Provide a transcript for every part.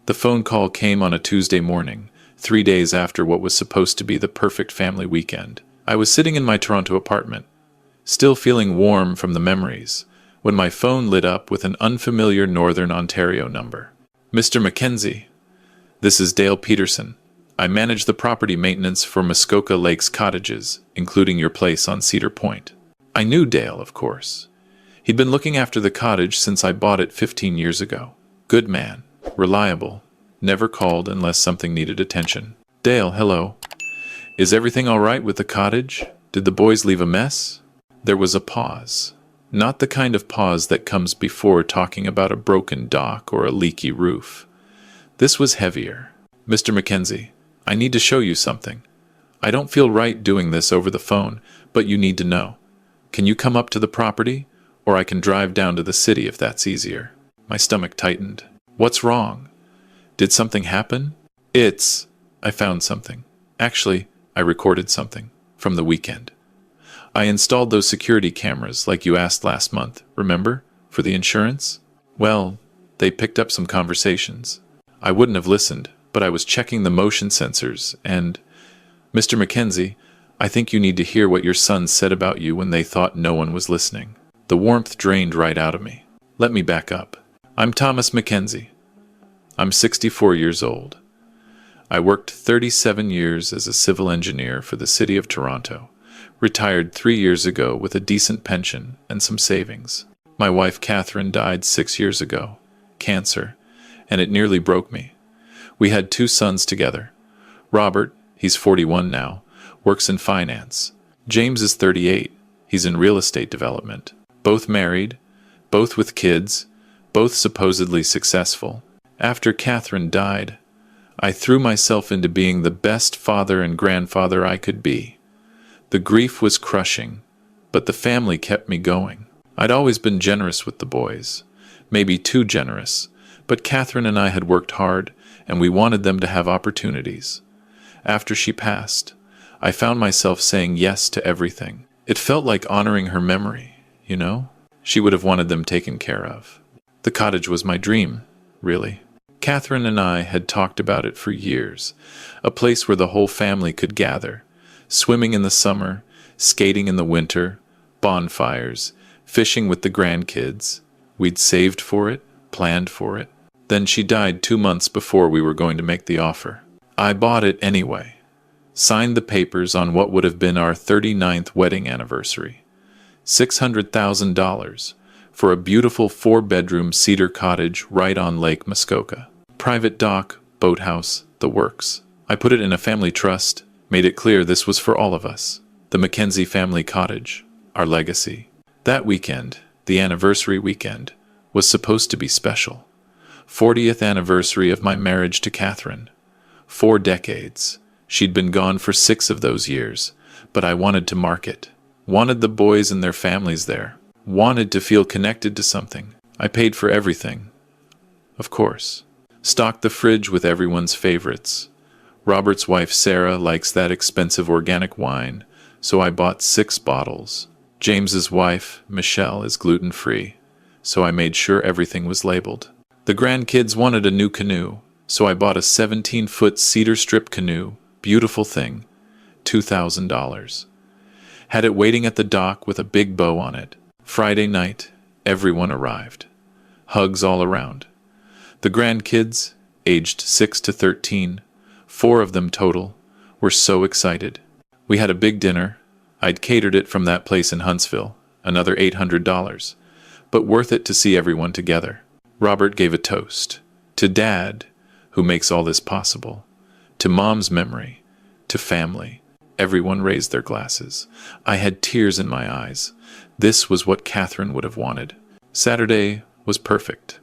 The phone call came on a Tuesday morning, 3 days after what was supposed to be the perfect family weekend. I was sitting in my Toronto apartment, still feeling warm from the memories, when my phone lit up with an unfamiliar Northern Ontario number. "Mr. Mackenzie, this is Dale Peterson. I manage the property maintenance for Muskoka Lakes Cottages, including your place on Cedar Point." I knew Dale, of course. He'd been looking after the cottage since I bought it 15 years ago. Good man, reliable, never called unless something needed attention. "Dale, hello. Is everything all right with the cottage? Did the boys leave a mess?" There was a pause. Not the kind of pause that comes before talking about a broken dock or a leaky roof. This was heavier. "Mr. Mackenzie, I need to show you something. I don't feel right doing this over the phone, but you need to know. Can you come up to the property? Or I can drive down to the city if that's easier." My stomach tightened. "What's wrong? Did something happen?" I found something. Actually, I recorded something from the weekend. I installed those security cameras like you asked last month, remember? For the insurance? Well, they picked up some conversations. I wouldn't have listened, but I was checking the motion sensors and... Mr. Mackenzie, I think you need to hear what your sons said about you when they thought no one was listening. The warmth drained right out of me. Let me back up. I'm Thomas Mackenzie. I'm 64 years old. I worked 37 years as a civil engineer for the city of Toronto. Retired 3 years ago with a decent pension and some savings. My wife Catherine died 6 years ago. Cancer. And it nearly broke me. We had 2 sons together. Robert, he's 41 now, works in finance. James is 38. He's in real estate development. Both married, both with kids, both supposedly successful. After Catherine died, I threw myself into being the best father and grandfather I could be. The grief was crushing, but the family kept me going. I'd always been generous with the boys, maybe too generous, but Catherine and I had worked hard, and we wanted them to have opportunities. After she passed, I found myself saying yes to everything. It felt like honoring her memory, you know? She would have wanted them taken care of. The cottage was my dream, really. Catherine and I had talked about it for years, a place where the whole family could gather, swimming in the summer, skating in the winter, bonfires, fishing with the grandkids. We'd saved for it, planned for it. Then she died 2 months before we were going to make the offer. I bought it anyway. Signed the papers on what would have been our 39th wedding anniversary. $600,000 for a beautiful 4-bedroom cedar cottage right on Lake Muskoka. Private dock, boathouse, the works. I put it in a family trust, made it clear this was for all of us. The Mackenzie family cottage, our legacy. That weekend, the anniversary weekend, was supposed to be special. 40th anniversary of my marriage to Catherine. 4 decades. She'd been gone for 6 of those years, but I wanted to mark it. Wanted the boys and their families there. Wanted to feel connected to something. I paid for everything. Of course. Stocked the fridge with everyone's favorites. Robert's wife Sarah likes that expensive organic wine, so I bought 6 bottles. James's wife, Michelle, is gluten-free, so I made sure everything was labeled. The grandkids wanted a new canoe, so I bought a 17-foot cedar strip canoe, beautiful thing, $2,000. Had it waiting at the dock with a big bow on it. Friday night, everyone arrived. Hugs all around. The grandkids, aged 6 to 13, 4 of them total, were so excited. We had a big dinner. I'd catered it from that place in Huntsville, another $800, but worth it to see everyone together. Robert gave a toast. To Dad, who makes all this possible. To Mom's memory. To family. Everyone raised their glasses. I had tears in my eyes. This was what Catherine would have wanted. Saturday was perfect.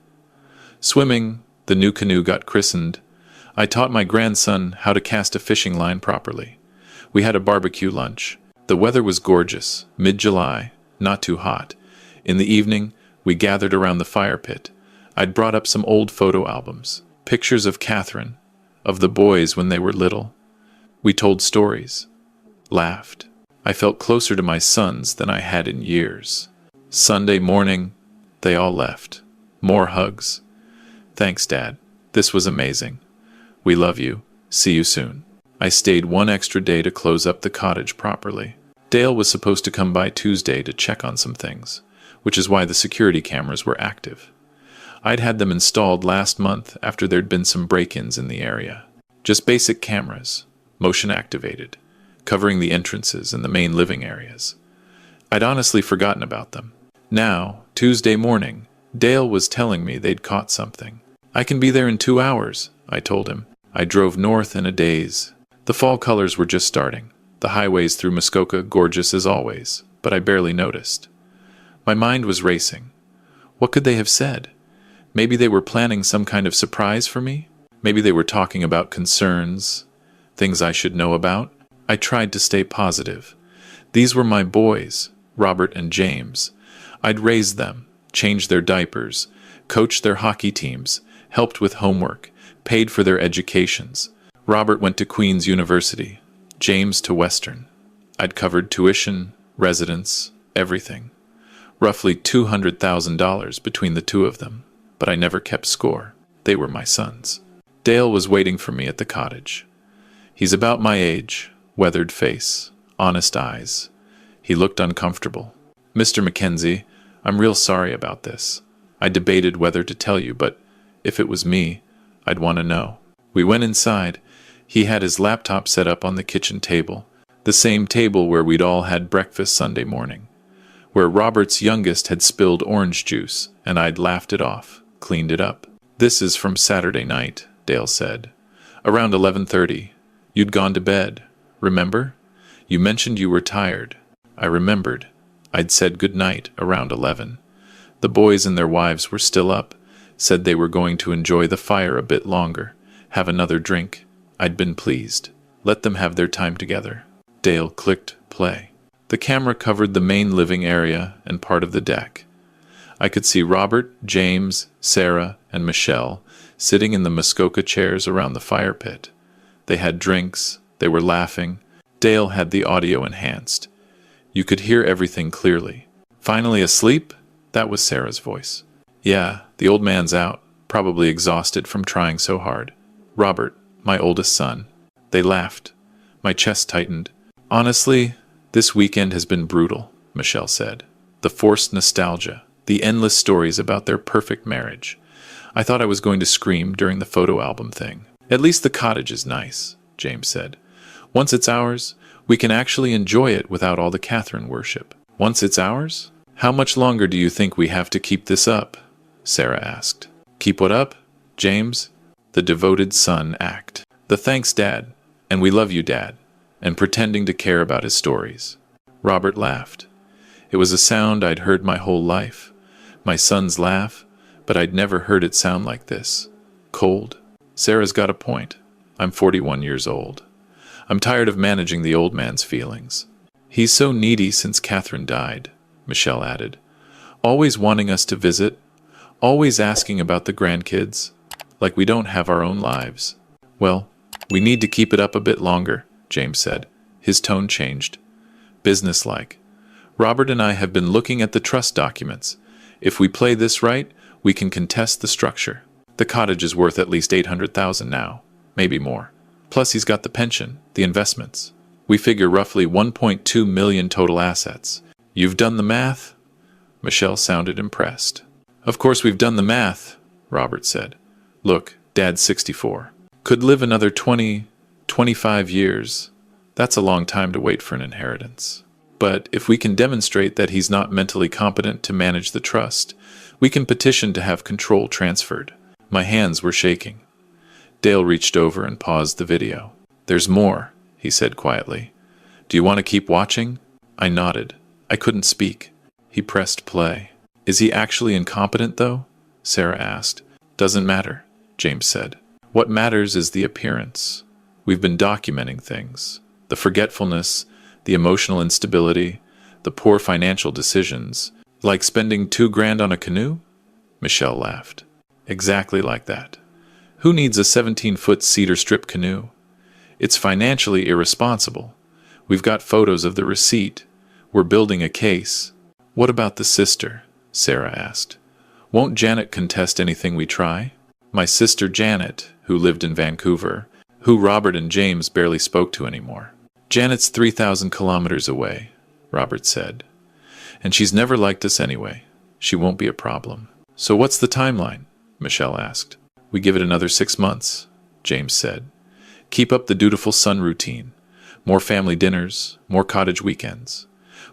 Swimming, the new canoe got christened. I taught my grandson how to cast a fishing line properly. We had a barbecue lunch. The weather was gorgeous, mid-July, not too hot. In the evening, we gathered around the fire pit. I'd brought up some old photo albums, pictures of Catherine, of the boys when they were little. We told stories, laughed. I felt closer to my sons than I had in years. Sunday morning, they all left. More hugs. Thanks, Dad. This was amazing. We love you. See you soon. I stayed one extra day to close up the cottage properly. Dale was supposed to come by Tuesday to check on some things, which is why the security cameras were active. I'd had them installed last month after there'd been some break-ins in the area. Just basic cameras, motion activated, covering the entrances and the main living areas. I'd honestly forgotten about them. Now, Tuesday morning, Dale was telling me they'd caught something. I can be there in 2 hours, I told him. I drove north in a daze. The fall colors were just starting. The highways through Muskoka gorgeous as always, but I barely noticed. My mind was racing. What could they have said? Maybe they were planning some kind of surprise for me? Maybe they were talking about concerns, things I should know about? I tried to stay positive. These were my boys, Robert and James. I'd raised them, changed their diapers, coached their hockey teams, helped with homework, paid for their educations. Robert went to Queen's University, James to Western. I'd covered tuition, residence, everything. Roughly $200,000 between the two of them, but I never kept score. They were my sons. Dale was waiting for me at the cottage. He's about my age, weathered face, honest eyes. He looked uncomfortable. Mr. Mackenzie, I'm real sorry about this. I debated whether to tell you, but if it was me, I'd want to know. We went inside. He had his laptop set up on the kitchen table, the same table where we'd all had breakfast Sunday morning, where Robert's youngest had spilled orange juice, and I'd laughed it off, cleaned it up. This is from Saturday night, Dale said. Around 11:30. You'd gone to bed, remember? You mentioned you were tired. I remembered. I'd said good night around 11. The boys and their wives were still up, said they were going to enjoy the fire a bit longer, have another drink. I'd been pleased. Let them have their time together. Dale clicked play. The camera covered the main living area and part of the deck. I could see Robert, James, Sarah, and Michelle sitting in the Muskoka chairs around the fire pit. They had drinks. They were laughing. Dale had the audio enhanced. You could hear everything clearly. Finally asleep? That was Sarah's voice. Yeah, the old man's out, probably exhausted from trying so hard. Robert, my oldest son. They laughed. My chest tightened. Honestly, this weekend has been brutal, Michelle said. The forced nostalgia, the endless stories about their perfect marriage. I thought I was going to scream during the photo album thing. At least the cottage is nice, James said. Once it's ours, we can actually enjoy it without all the Catherine worship. Once it's ours? How much longer do you think we have to keep this up? Sarah asked. Keep what up? James? The devoted son act. The thanks, Dad. And we love you, Dad. And pretending to care about his stories. Robert laughed. It was a sound I'd heard my whole life. My son's laugh, but I'd never heard it sound like this. Cold. Sarah's got a point. I'm 41 years old. I'm tired of managing the old man's feelings. He's so needy since Catherine died, Michelle added. Always wanting us to visit. Always asking about the grandkids. Like we don't have our own lives. Well, we need to keep it up a bit longer, James said. His tone changed. Businesslike. Robert and I have been looking at the trust documents. If we play this right, we can contest the structure. The cottage is worth at least $800,000 now, maybe more. Plus he's got the pension, the investments. We figure roughly $1.2 million total assets. You've done the math? Michelle sounded impressed. Of course we've done the math, Robert said. Look, Dad's 64. Could live another 25 years. That's a long time to wait for an inheritance. But if we can demonstrate that he's not mentally competent to manage the trust, we can petition to have control transferred. My hands were shaking. Dale reached over and paused the video. There's more, he said quietly. Do you want to keep watching? I nodded. I couldn't speak. He pressed play. Is he actually incompetent, though? Sarah asked. Doesn't matter, James said. What matters is the appearance. We've been documenting things. The forgetfulness, the emotional instability, the poor financial decisions. Like spending $2,000 on a canoe? Michelle laughed. Exactly like that. Who needs a 17-foot cedar strip canoe? It's financially irresponsible. We've got photos of the receipt. We're building a case. What about the sister? Sarah asked. Won't Janet contest anything we try? My sister Janet, who lived in Vancouver, who Robert and James barely spoke to anymore. Janet's 3,000 kilometers away, Robert said. And she's never liked us anyway. She won't be a problem. So what's the timeline? Michelle asked. We give it another 6 months, James said. Keep up the dutiful son routine. More family dinners, more cottage weekends.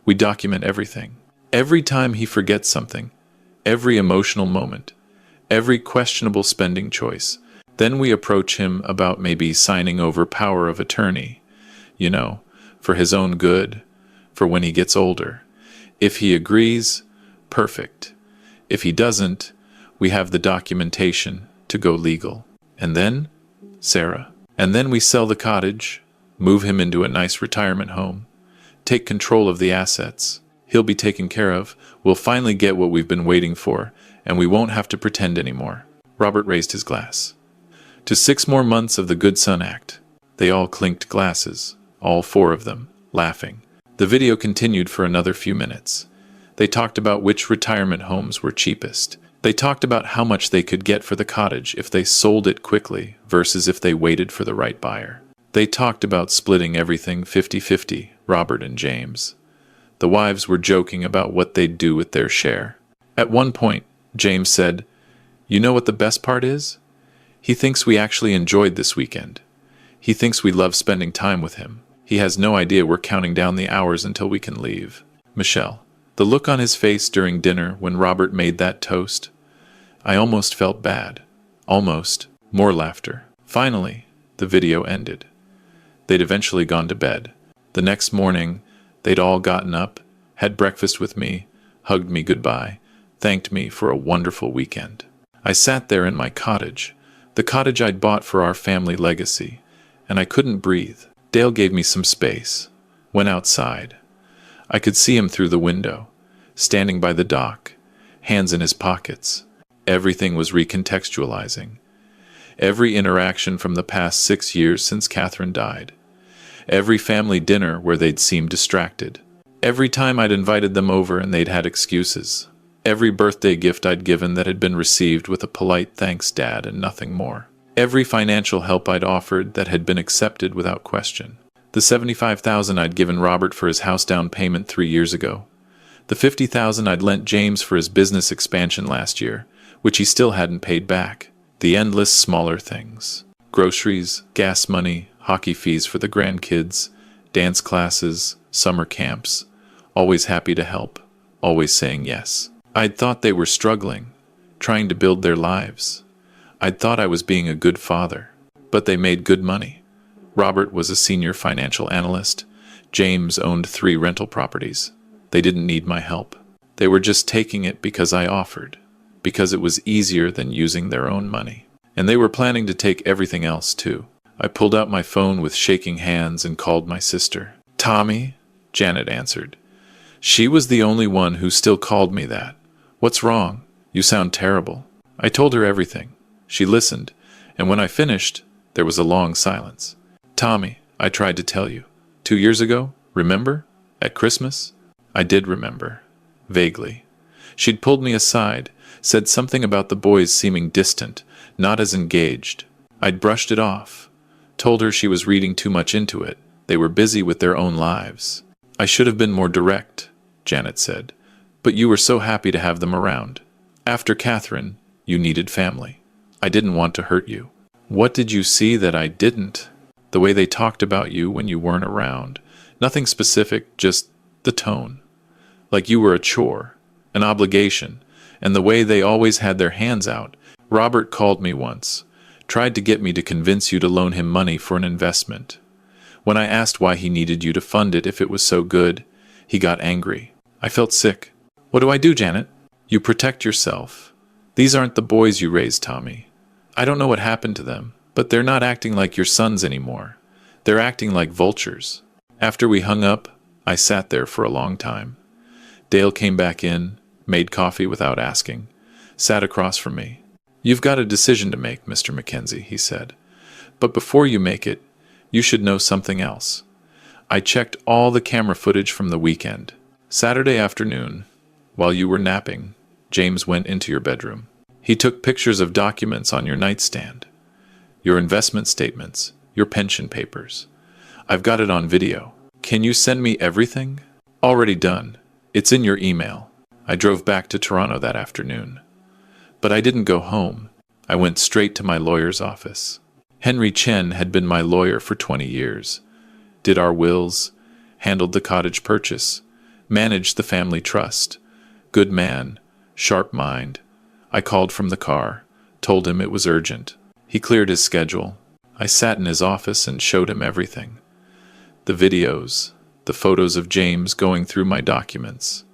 We document everything. Every time he forgets something, every emotional moment, every questionable spending choice. Then we approach him about maybe signing over power of attorney, for his own good, for when he gets older. If he agrees, perfect. If he doesn't, we have the documentation to go legal. And then, Sarah. And then we sell the cottage, move him into a nice retirement home, take control of the assets. He'll be taken care of. We'll finally get what we've been waiting for, and we won't have to pretend anymore. Robert raised his glass. To 6 more months of the Good Son Act. They all clinked glasses, all 4 of them, laughing. The video continued for another few minutes. They talked about which retirement homes were cheapest. They talked about how much they could get for the cottage if they sold it quickly versus if they waited for the right buyer. They talked about splitting everything 50-50, Robert and James. The wives were joking about what they'd do with their share. At one point, James said, "You know what the best part is? He thinks we actually enjoyed this weekend. He thinks we love spending time with him. He has no idea we're counting down the hours until we can leave." Michelle. The look on his face during dinner when Robert made that toast. I almost felt bad. Almost. More laughter. Finally, the video ended. They'd eventually gone to bed. The next morning, they'd all gotten up, had breakfast with me, hugged me goodbye, thanked me for a wonderful weekend. I sat there in my cottage, the cottage I'd bought for our family legacy, and I couldn't breathe. Dale gave me some space. Went outside. I could see him through the window, standing by the dock, hands in his pockets. Everything was recontextualizing. Every interaction from the past 6 years since Catherine died. Every family dinner where they'd seemed distracted. Every time I'd invited them over and they'd had excuses. Every birthday gift I'd given that had been received with a polite "thanks, Dad," and nothing more. Every financial help I'd offered that had been accepted without question. The $75,000 I'd given Robert for his house down payment 3 years ago. The $50,000 I'd lent James for his business expansion last year, which he still hadn't paid back. The endless smaller things. Groceries, gas money, hockey fees for the grandkids, dance classes, summer camps. Always happy to help. Always saying yes. I'd thought they were struggling, trying to build their lives. I'd thought I was being a good father. But they made good money. Robert was a senior financial analyst. James owned 3 rental properties. They didn't need my help. They were just taking it because I offered, because it was easier than using their own money. And they were planning to take everything else too. I pulled out my phone with shaking hands and called my sister. "Tommy," Janet answered. She was the only one who still called me that. "What's wrong? You sound terrible." I told her everything. She listened, and when I finished, there was a long silence. "Tommy, I tried to tell you. 2 years ago, remember? At Christmas?" I did remember. Vaguely. She'd pulled me aside, said something about the boys seeming distant, not as engaged. I'd brushed it off. Told her she was reading too much into it. They were busy with their own lives. "I should have been more direct," Janet said. "But you were so happy to have them around. After Catherine, you needed family. I didn't want to hurt you." "What did you see that I didn't?" "The way they talked about you when you weren't around. Nothing specific, just the tone. Like you were a chore, an obligation, and the way they always had their hands out. Robert called me once, tried to get me to convince you to loan him money for an investment. When I asked why he needed you to fund it if it was so good, he got angry. I felt sick. What do I do, Janet? You protect yourself. These aren't the boys you raised, Tommy. I don't know what happened to them, but they're not acting like your sons anymore. They're acting like vultures." After we hung up, I sat there for a long time. Dale came back in, made coffee without asking, sat across from me. "You've got a decision to make, Mr. Mackenzie," he said. "But before you make it, you should know something else. I checked all the camera footage from the weekend. Saturday afternoon, while you were napping, James went into your bedroom. He took pictures of documents on your nightstand, your investment statements, your pension papers. I've got it on video. Can you send me everything? Already done. It's in your email. I drove back to Toronto that afternoon. But I didn't go home. I went straight to my lawyer's office. Henry Chen had been my lawyer for 20 years. Did our wills, handled the cottage purchase, managed the family trust. Good man, sharp mind. I called from the car, told him it was urgent. He cleared his schedule. I sat in his office and showed him everything. The videos, the photos of James going through my documents.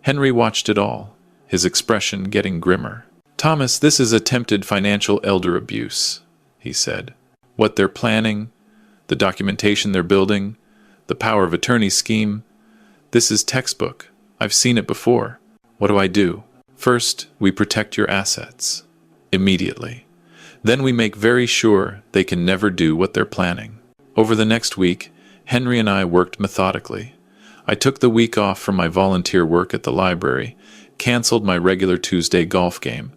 Henry watched it all, his expression getting grimmer. "Thomas, this is attempted financial elder abuse," he said. "What they're planning, the documentation they're building, the power of attorney scheme, this is textbook. I've seen it before. What do I do? First, we protect your assets. Immediately. Then we make very sure they can never do what they're planning." Over the next week, Henry and I worked methodically. I took the week off from my volunteer work at the library, canceled my regular Tuesday golf game.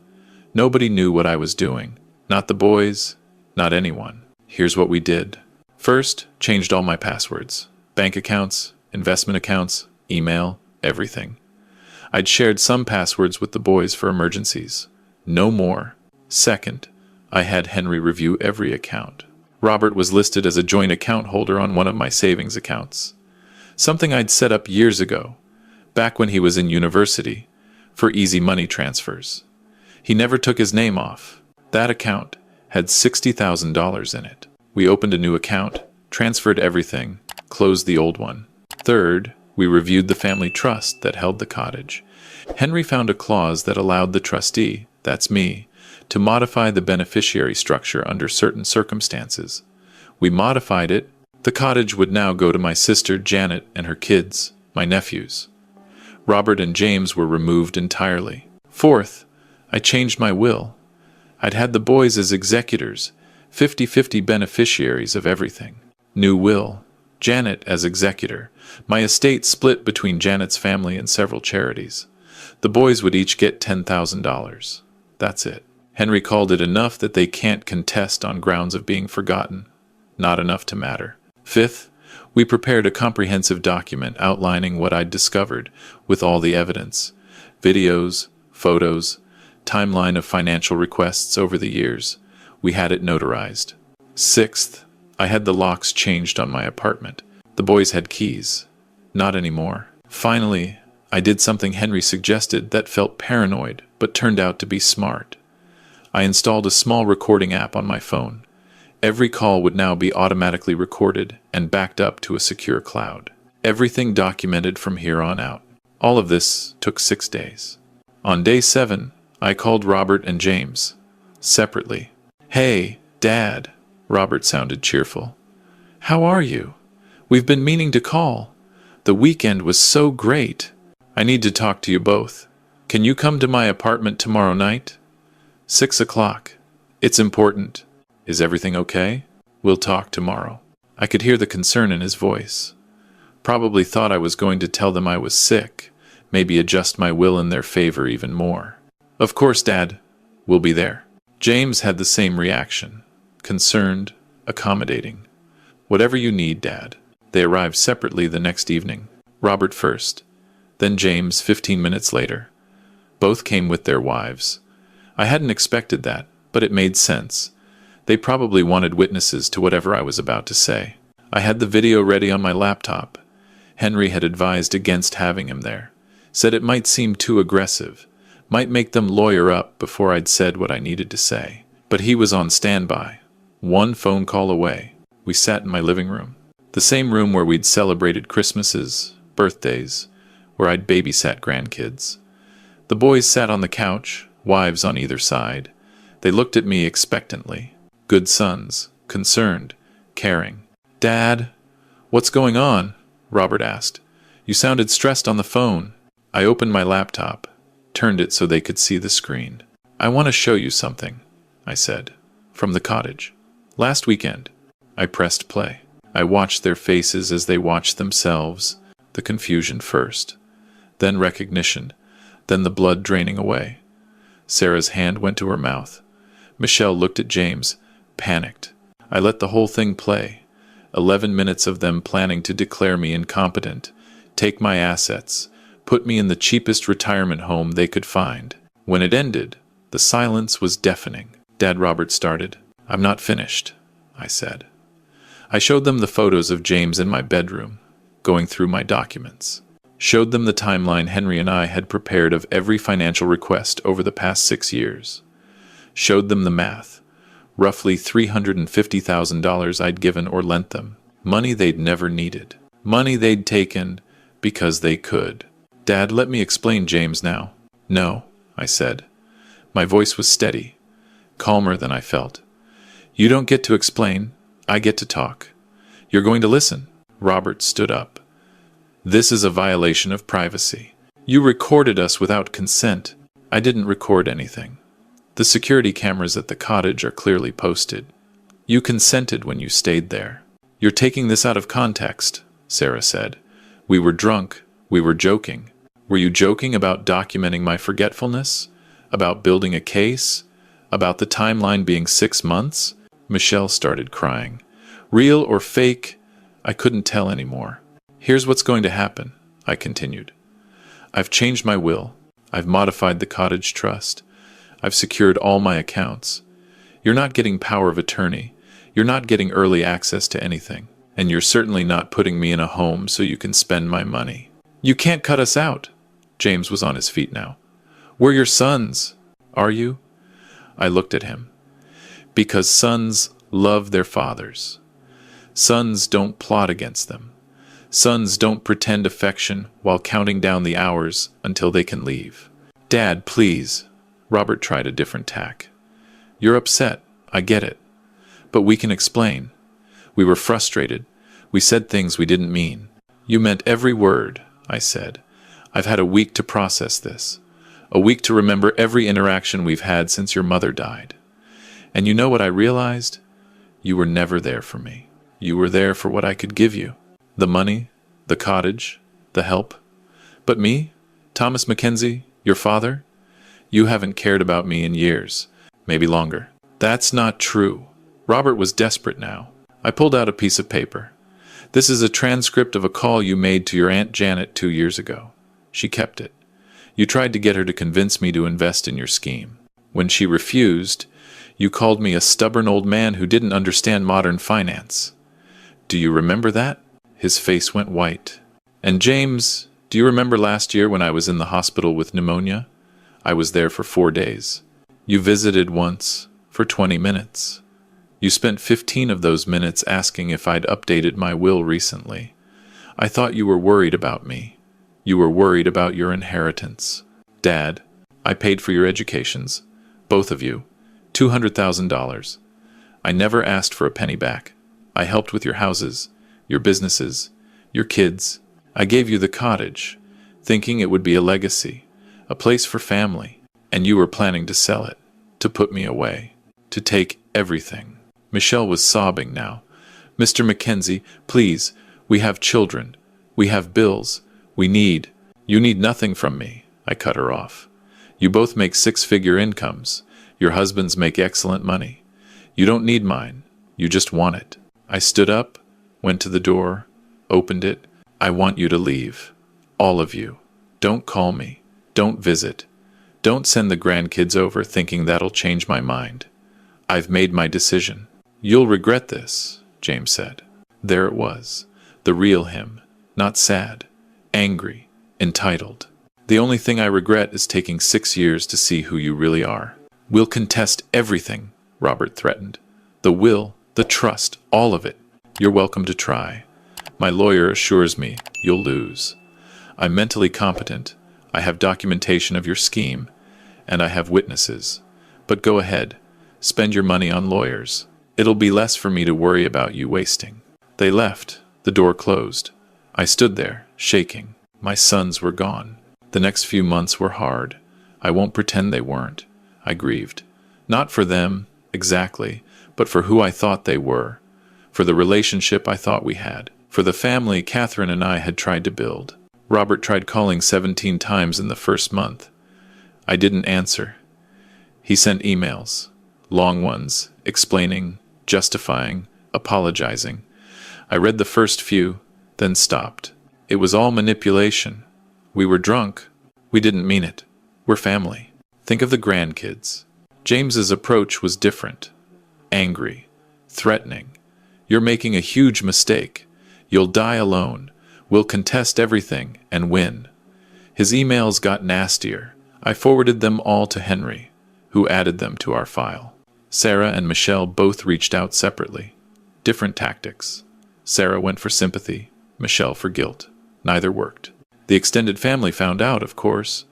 Nobody knew what I was doing. Not the boys, not anyone. Here's what we did. First, changed all my passwords. Bank accounts, investment accounts, email, everything. I'd shared some passwords with the boys for emergencies. No more. Second, I had Henry review every account. Robert was listed as a joint account holder on one of my savings accounts. Something I'd set up years ago, back when he was in university, for easy money transfers. He never took his name off. That account had $60,000 in it. We opened a new account, transferred everything, closed the old one. Third, we reviewed the family trust that held the cottage. Henry found a clause that allowed the trustee, that's me, to modify the beneficiary structure under certain circumstances. We modified it. The cottage would now go to my sister Janet and her kids, my nephews. Robert and James were removed entirely. Fourth, I changed my will. I'd had the boys as executors, 50-50 beneficiaries of everything. New will. Janet as executor. My estate split between Janet's family and several charities. The boys would each get $10,000. That's it. Henry called it enough that they can't contest on grounds of being forgotten. Not enough to matter. Fifth, we prepared a comprehensive document outlining what I'd discovered, with all the evidence. Videos, photos, timeline of financial requests over the years. We had it notarized. Sixth, I had the locks changed on my apartment. The boys had keys. Not anymore. Finally, I did something Henry suggested that felt paranoid, but turned out to be smart. I installed a small recording app on my phone. Every call would now be automatically recorded and backed up to a secure cloud. Everything documented from here on out. All of this took 6 days. On day 7, I called Robert and James, separately. "Hey, Dad," Robert sounded cheerful. "How are you? We've been meaning to call. The weekend was so great. I need to talk to you both. Can you come to my apartment tomorrow night? 6 o'clock. It's important. Is everything okay? We'll talk tomorrow." I could hear the concern in his voice. Probably thought I was going to tell them I was sick, maybe adjust my will in their favor even more. "Of course, Dad. We'll be there." James had the same reaction. Concerned, accommodating. "Whatever you need, Dad." They arrived separately the next evening. Robert first, then James 15 minutes later. Both came with their wives. I hadn't expected that, but it made sense. They probably wanted witnesses to whatever I was about to say. I had the video ready on my laptop. Henry had advised against having him there. Said it might seem too aggressive, might make them lawyer up before I'd said what I needed to say. But he was on standby. One phone call away. We sat in my living room. The same room where we'd celebrated Christmases, birthdays, where I'd babysat grandkids. The boys sat on the couch, wives on either side. They looked at me expectantly. Good sons, concerned, caring. "Dad, what's going on?" Robert asked. "You sounded stressed on the phone." I opened my laptop, turned it so they could see the screen. "I want to show you something," I said, "from the cottage. Last weekend." I pressed play. I watched their faces as they watched themselves, the confusion first, then recognition, then the blood draining away. Sarah's hand went to her mouth. Michelle looked at James, panicked. I let the whole thing play. 11 minutes of them planning to declare me incompetent, take my assets, put me in the cheapest retirement home they could find. When it ended, the silence was deafening. Dad, Robert started. I'm not finished, I said. I showed them the photos of James in my bedroom, going through my documents. Showed them the timeline Henry and I had prepared of every financial request over the past 6 years. Showed them the math. Roughly $350,000 I'd given or lent them. Money they'd never needed. Money they'd taken because they could. Dad, let me explain James now. No, I said. My voice was steady, calmer than I felt. You don't get to explain. I get to talk. You're going to listen. Robert stood up. This is a violation of privacy. You recorded us without consent. I didn't record anything. The security cameras at the cottage are clearly posted. You consented when you stayed there. You're taking this out of context, Sarah said. We were drunk. We were joking. Were you joking about documenting my forgetfulness? About building a case? About the timeline being 6 months? Michelle started crying. Real or fake? I couldn't tell anymore. Here's what's going to happen, I continued. I've changed my will. I've modified the cottage trust. I've secured all my accounts. You're not getting power of attorney. You're not getting early access to anything. And you're certainly not putting me in a home so you can spend my money. You can't cut us out. James was on his feet now. We're your sons. Are you? I looked at him. Because sons love their fathers. Sons don't plot against them. Sons don't pretend affection while counting down the hours until they can leave. Dad, please. Robert tried a different tack. You're upset. I get it. But we can explain. We were frustrated. We said things we didn't mean. You meant every word, I said. I've had a week to process this. A week to remember every interaction we've had since your mother died. And you know what I realized? You were never there for me. You were there for what I could give you. The money, the cottage, the help. But me, Thomas Mackenzie, your father, you haven't cared about me in years, maybe longer. That's not true. Robert was desperate now. I pulled out a piece of paper. This is a transcript of a call you made to your Aunt Janet 2 years ago. She kept it. You tried to get her to convince me to invest in your scheme. When she refused, you called me a stubborn old man who didn't understand modern finance. Do you remember that? His face went white. And James, do you remember last year when I was in the hospital with pneumonia? I was there for 4 days. You visited once, for 20 minutes. You spent 15 of those minutes asking if I'd updated my will recently. I thought you were worried about me. You were worried about your inheritance. Dad, I paid for your educations, both of you, $200,000. I never asked for a penny back. I helped with your houses, your businesses, your kids. I gave you the cottage, thinking it would be a legacy, a place for family, and you were planning to sell it, to put me away, to take everything. Michelle was sobbing now. Mr. Mackenzie, please, we have children. We have bills. You need nothing from me. I cut her off. You both make 6-figure incomes. Your husbands make excellent money. You don't need mine. You just want it. I stood up, went to the door, opened it. I want you to leave. All of you. Don't call me. Don't visit. Don't send the grandkids over thinking that'll change my mind. I've made my decision. You'll regret this, James said. There it was. The real him. Not sad. Angry. Entitled. The only thing I regret is taking 6 years to see who you really are. We'll contest everything, Robert threatened. The will, the trust, all of it. You're welcome to try. My lawyer assures me you'll lose. I'm mentally competent. I have documentation of your scheme, and I have witnesses. But go ahead. Spend your money on lawyers. It'll be less for me to worry about you wasting. They left. The door closed. I stood there, shaking. My sons were gone. The next few months were hard. I won't pretend they weren't. I grieved. Not for them, exactly, but for who I thought they were. For the relationship I thought we had. For the family Catherine and I had tried to build. Robert tried calling 17 times in the first month. I didn't answer. He sent emails, long ones, explaining, justifying, apologizing. I read the first few, then stopped. It was all manipulation. We were drunk. We didn't mean it. We're family. Think of the grandkids. James's approach was different. Angry. Threatening. You're making a huge mistake. You'll die alone. We'll contest everything and win. His emails got nastier. I forwarded them all to Henry, who added them to our file. Sarah and Michelle both reached out separately. Different tactics. Sarah went for sympathy, Michelle for guilt. Neither worked. The extended family found out, of course.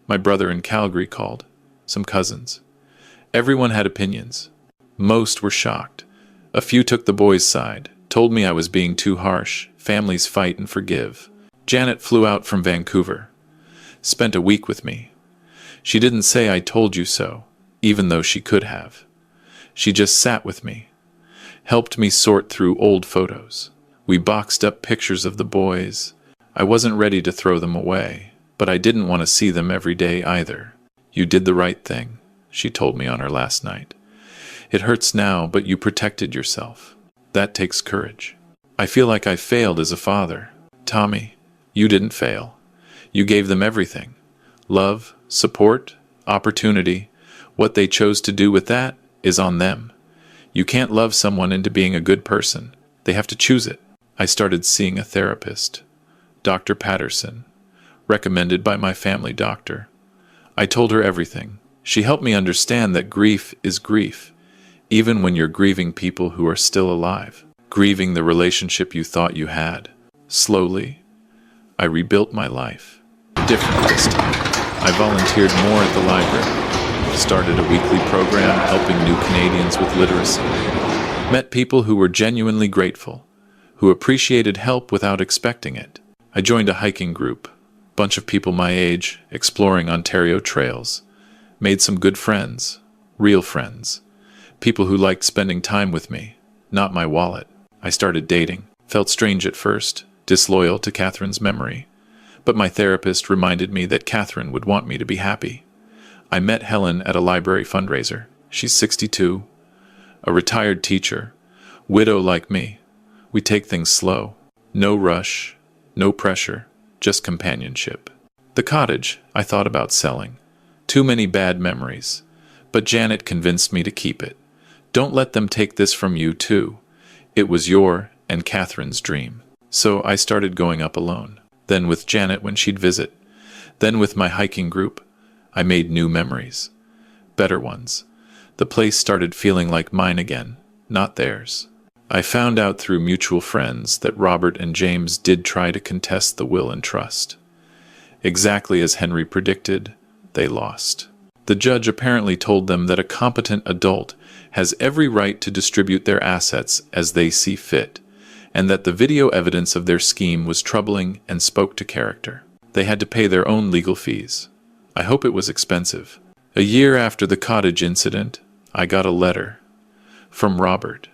My brother in Calgary called. Some cousins. Everyone had opinions. Most were shocked. A few took the boys' side, told me I was being too harsh. Families fight and forgive. Janet flew out from Vancouver. Spent a week with me. She didn't say I told you so, even though she could have. She just sat with me. Helped me sort through old photos. We boxed up pictures of the boys. I wasn't ready to throw them away, but I didn't want to see them every day either. You did the right thing, she told me on our last night. It hurts now, but you protected yourself. That takes courage. I feel like I failed as a father. Tommy, you didn't fail. You gave them everything. Love, support, opportunity. What they chose to do with that is on them. You can't love someone into being a good person. They have to choose it. I started seeing a therapist, Dr. Patterson, recommended by my family doctor. I told her everything. She helped me understand that grief is grief, even when you're grieving people who are still alive, grieving the relationship you thought you had. Slowly, I rebuilt my life. Different this time. I volunteered more at the library, started a weekly program helping new Canadians with literacy, met people who were genuinely grateful, who appreciated help without expecting it. I joined a hiking group, bunch of people my age, exploring Ontario trails, made some good friends, real friends, people who liked spending time with me, not my wallet. I started dating, felt strange at first, disloyal to Catherine's memory, but my therapist reminded me that Catherine would want me to be happy. I met Helen at a library fundraiser. She's 62, a retired teacher, widow like me. We take things slow. No rush, no pressure, just companionship. The cottage I thought about selling. Too many bad memories. But Janet convinced me to keep it. Don't let them take this from you, too. It was your and Catherine's dream. So I started going up alone. Then with Janet when she'd visit. Then with my hiking group. I made new memories. Better ones. The place started feeling like mine again, not theirs. I found out through mutual friends that Robert and James did try to contest the will and trust. Exactly as Henry predicted, they lost. The judge apparently told them that a competent adult has every right to distribute their assets as they see fit, and that the video evidence of their scheme was troubling and spoke to character. They had to pay their own legal fees. I hope it was expensive. A year after the cottage incident, I got a letter from Robert.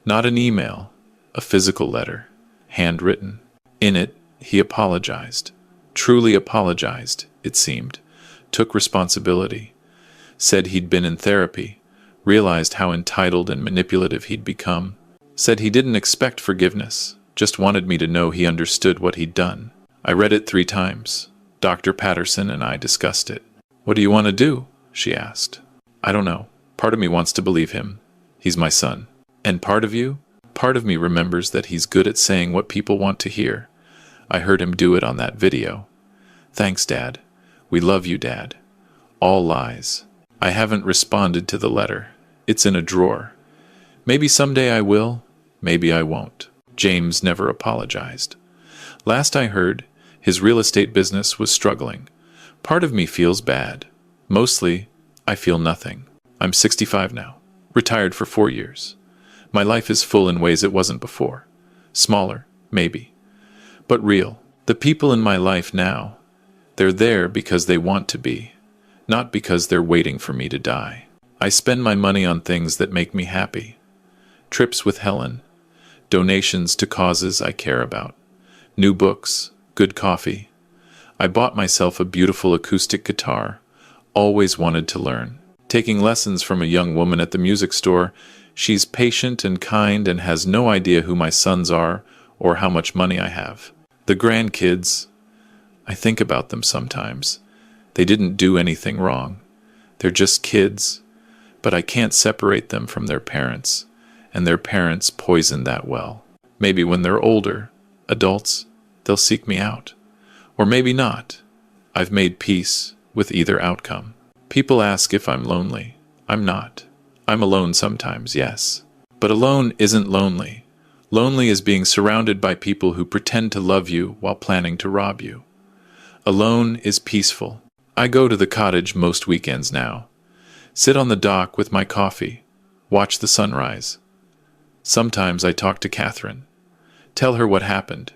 Not an email, a physical letter, handwritten. In it, he apologized. Truly apologized, it seemed. Took responsibility. Said he'd been in therapy. Realized how entitled and manipulative he'd become. Said he didn't expect forgiveness. Just wanted me to know he understood what he'd done. I read it 3 times. Dr. Patterson and I discussed it. What do you want to do? She asked. I don't know. Part of me wants to believe him. He's my son. And part of you? Part of me remembers that he's good at saying what people want to hear. I heard him do it on that video. Thanks, Dad. We love you, Dad. All lies. I haven't responded to the letter. It's in a drawer. Maybe someday I will. Maybe I won't. James never apologized. Last I heard, his real estate business was struggling. Part of me feels bad. Mostly, I feel nothing. I'm 65 now. Retired for 4 years. My life is full in ways it wasn't before. Smaller, maybe. But real. The people in my life now, they're there because they want to be, not because they're waiting for me to die. I spend my money on things that make me happy. Trips with Helen, donations to causes I care about, new books, good coffee. I bought myself a beautiful acoustic guitar, always wanted to learn. taking lessons from a young woman at the music store. She's patient and kind and has no idea who my sons are or how much money I have. The grandkids, I think about them sometimes. They didn't do anything wrong. They're just kids, but I can't separate them from their parents, and their parents poisoned that well. Maybe when they're older, adults, they'll seek me out. Or maybe not. I've made peace with either outcome. People ask if I'm lonely. I'm not. I'm alone sometimes, yes. But alone isn't lonely. Lonely is being surrounded by people who pretend to love you while planning to rob you. Alone is peaceful. I go to the cottage most weekends now. Sit on the dock with my coffee. Watch the sunrise. Sometimes I talk to Catherine. Tell her what happened.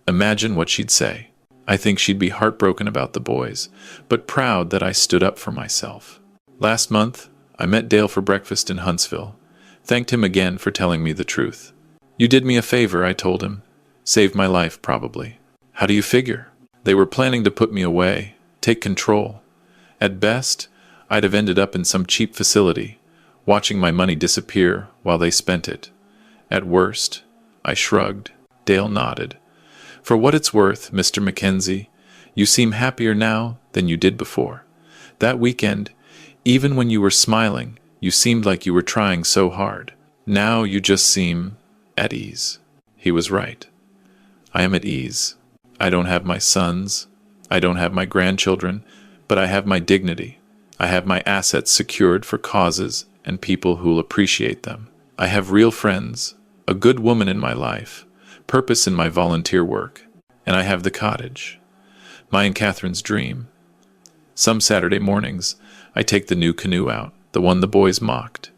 Imagine what she'd say. I think she'd be heartbroken about the boys, but proud that I stood up for myself. Last month, I met Dale for breakfast in Huntsville. Thanked him again for telling me the truth. You did me a favor, I told him. Saved my life, probably. How do you figure? They were planning to put me away, take control. At best, I'd have ended up in some cheap facility, watching my money disappear while they spent it. At worst, I shrugged. Dale nodded. For what it's worth, Mr. Mackenzie, you seem happier now than you did before. That weekend, even when you were smiling, you seemed like you were trying so hard. Now you just seem at ease. He was right. I am at ease. I don't have my sons. I don't have my grandchildren, but I have my dignity. I have my assets secured for causes and people who'll appreciate them. I have real friends, a good woman in my life, purpose in my volunteer work, and I have the cottage, my and Catherine's dream. Some Saturday mornings, I take the new canoe out, the one the boys mocked.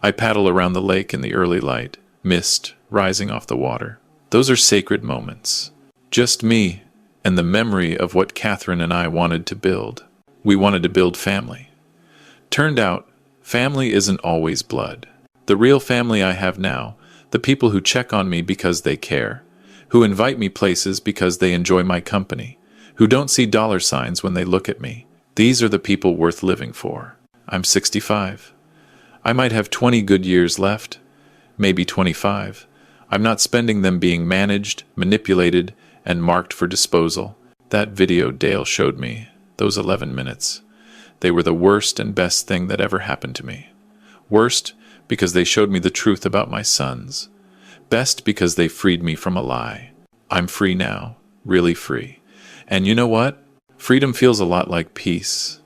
I paddle around the lake in the early light, mist rising off the water. Those are sacred moments. Just me and the memory of what Catherine and I wanted to build. We wanted to build family. Turned out, family isn't always blood. The real family I have now, the people who check on me because they care, who invite me places because they enjoy my company, who don't see dollar signs when they look at me. These are the people worth living for. I'm 65. I might have 20 good years left, maybe 25. I'm not spending them being managed, manipulated, and marked for disposal. That video Dale showed me, those 11 minutes, they were the worst and best thing that ever happened to me. Worst because they showed me the truth about my sons. Best because they freed me from a lie. I'm free now, really free. And you know what? Freedom feels a lot like peace.